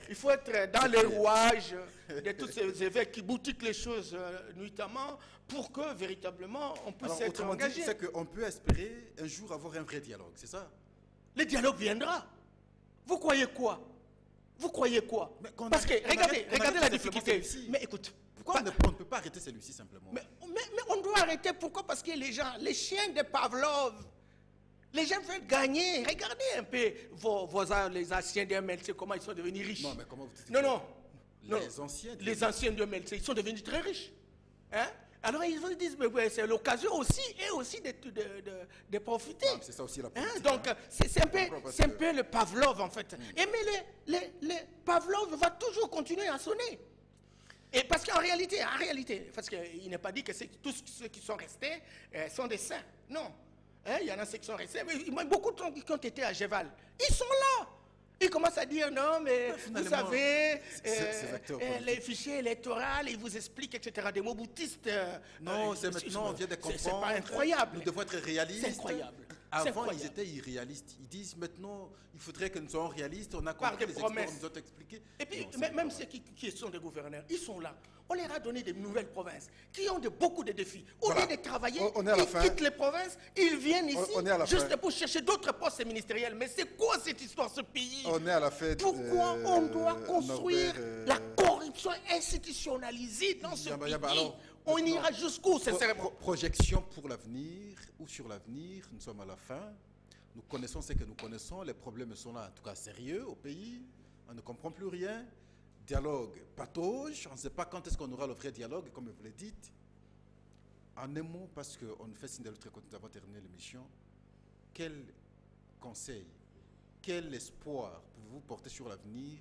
Il faut être dans les rouages de tous ces évêques qui boutiquent les choses nuitamment pour que véritablement on puisse être engagé. C'est qu'on peut espérer un jour avoir un vrai dialogue, c'est ça? Le dialogue viendra. Vous croyez quoi? Vous croyez quoi? Parce que regardez la difficulté. Mais écoute, pourquoi on ne peut pas arrêter celui-ci simplement? Mais on doit arrêter. Pourquoi? Parce que les gens, les chiens de Pavlov, les gens veulent gagner. Regardez un peu les anciens de MLC, comment ils sont devenus riches. Non, mais comment vous dites? Non. Les anciens de MLC, ils sont devenus très riches. Hein? Alors ils vous disent, mais ouais, c'est l'occasion aussi, et aussi de profiter. C'est ça aussi la politique. Hein? Donc c'est un peu le Pavlov en fait. Et mais les Pavlov va toujours continuer à sonner. Et parce qu'en réalité, parce qu'il n'est pas dit que tous ceux qui sont restés sont des saints. Non. Hein? Il y en a ceux qui sont restés, mais beaucoup qui ont été à Géval. Ils sont là. Ils commencent à dire non, mais vous savez, les fichiers électoraux, ils vous expliquent, etc. Des mots boutistes. Non, c'est maintenant, on vient de comprendre. C'est pas incroyable. Nous devons être réalistes. C'est incroyable. Avant, ils étaient irréalistes. Ils disent maintenant, il faudrait que nous soyons réalistes. On a compris les experts nous ont expliqué. Et puis, même ceux qui sont des gouverneurs, ils sont là. On leur a donné des nouvelles provinces qui ont beaucoup de défis. Au lieu de travailler, ils quittent les provinces, ils viennent ici juste pour chercher d'autres postes ministériels. Mais c'est quoi cette histoire, ce pays? On est à la fête. Pourquoi on doit construire la corruption institutionnalisée dans ce pays? Alors, on ira jusqu'où, sincèrement? Projection pour l'avenir ou sur l'avenir, nous sommes à la fin. Nous connaissons ce que nous connaissons. Les problèmes sont là, en tout cas sérieux au pays. On ne comprend plus rien. Dialogue patauge. On ne sait pas quand est-ce qu'on aura le vrai dialogue, comme vous le dites. En un mot, parce qu'on fait signe de l'autre côté, nous avons terminé l'émission. Quel conseil, quel espoir pouvez-vous porter sur l'avenir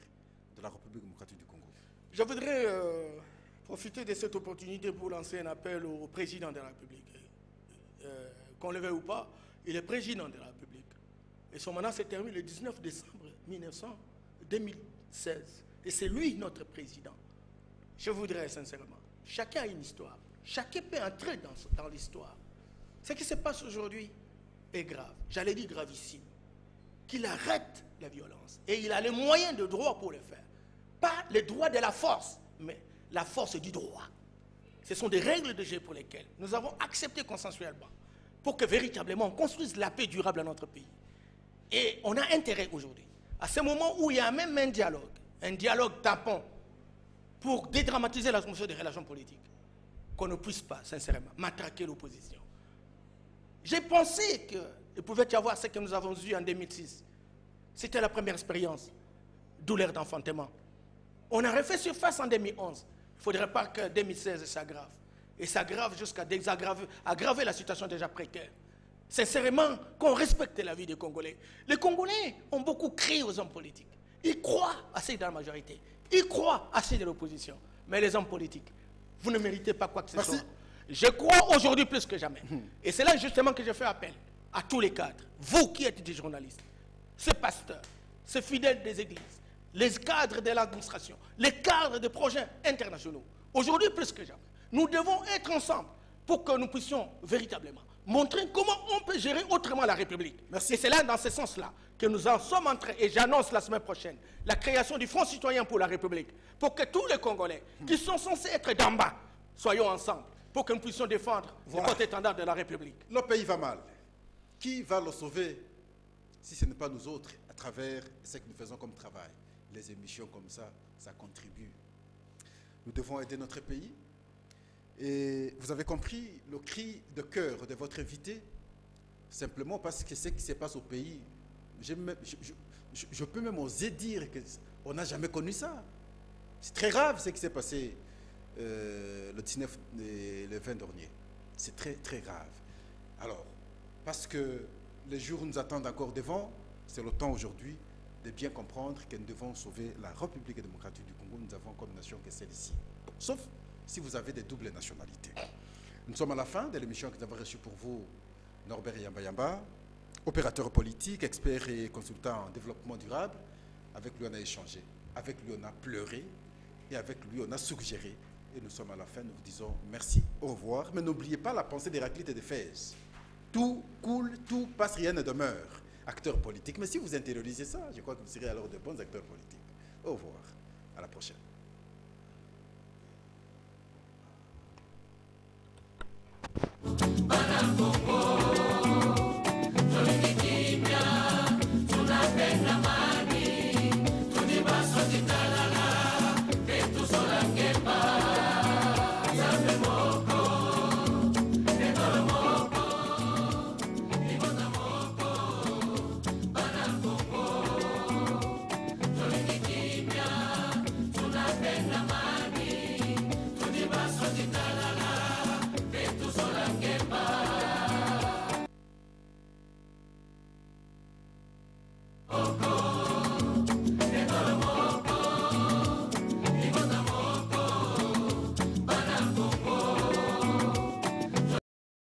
de la République démocratique du Congo? Je voudrais profiter de cette opportunité pour lancer un appel au président de la République. Qu'on le veuille ou pas, il est président de la République. Et son mandat s'est terminé le 19 décembre 2016. Et c'est lui notre président. Je voudrais sincèrement, chacun a une histoire. Chacun peut entrer dans l'histoire. Ce qui se passe aujourd'hui est grave. J'allais dire gravissime. Qu'il arrête la violence. Et il a les moyens de droit pour le faire. Pas les droits de la force, mais la force du droit. Ce sont des règles de jeu pour lesquelles nous avons accepté consensuellement pour que véritablement on construise la paix durable dans notre pays. Et on a intérêt aujourd'hui, à ce moment où il y a même un dialogue tampon pour dédramatiser l'atmosphère des relations politiques, qu'on ne puisse pas, sincèrement, matraquer l'opposition. J'ai pensé qu'il pouvait y avoir ce que nous avons eu en 2006. C'était la première expérience, douleur d'enfantement. On a refait surface en 2011. Il ne faudrait pas que 2016 s'aggrave. Et s'aggrave jusqu'à aggraver la situation déjà précaire. Sincèrement, qu'on respecte la vie des Congolais. Les Congolais ont beaucoup crié aux hommes politiques. Ils croient assez dans la majorité. Ils croient assez de l'opposition. Mais les hommes politiques, vous ne méritez pas quoi que ce soit. Je crois aujourd'hui plus que jamais. Et c'est là justement que je fais appel à tous les cadres. Vous qui êtes des journalistes, ces pasteurs, ces fidèles des églises, les cadres de l'administration, les cadres des projets internationaux. Aujourd'hui plus que jamais, nous devons être ensemble pour que nous puissions véritablement montrer comment on peut gérer autrement la République. Merci. Et c'est là, dans ce sens-là, que nous en sommes entrés, et j'annonce la semaine prochaine, la création du Front citoyen pour la République, pour que tous les Congolais qui sont censés être d'en bas, soyons ensemble, pour que nous puissions défendre le porte-étendard de la République. Le pays va mal. Qui va le sauver si ce n'est pas nous autres, à travers ce que nous faisons comme travail? Les émissions comme ça contribue. Nous devons aider notre pays. Et vous avez compris le cri de cœur de votre invité, simplement parce que ce qui se passe au pays, je peux même oser dire qu'on n'a jamais connu ça. C'est très grave ce qui s'est passé le 19 et le 20 dernier. C'est très, très grave. Alors, parce que les jours nous attendent encore devant, c'est le temps aujourd'hui de bien comprendre que nous devons sauver la République démocratique du Congo. Nous avons comme nation que celle-ci. Sauf si vous avez des doubles nationalités. Nous sommes à la fin de l'émission que nous avons reçue pour vous, Norbert Yamba, opérateur politique, expert et consultant en développement durable. Avec lui, on a échangé. Avec lui, on a pleuré. Et avec lui, on a suggéré. Et nous sommes à la fin, nous vous disons merci, au revoir. Mais n'oubliez pas la pensée d'Héraclite et de Fès. Tout coule, tout passe, rien ne demeure. Acteurs politiques. Mais si vous intériorisez ça, je crois que vous serez alors de bons acteurs politiques. Au revoir. À la prochaine. Oh,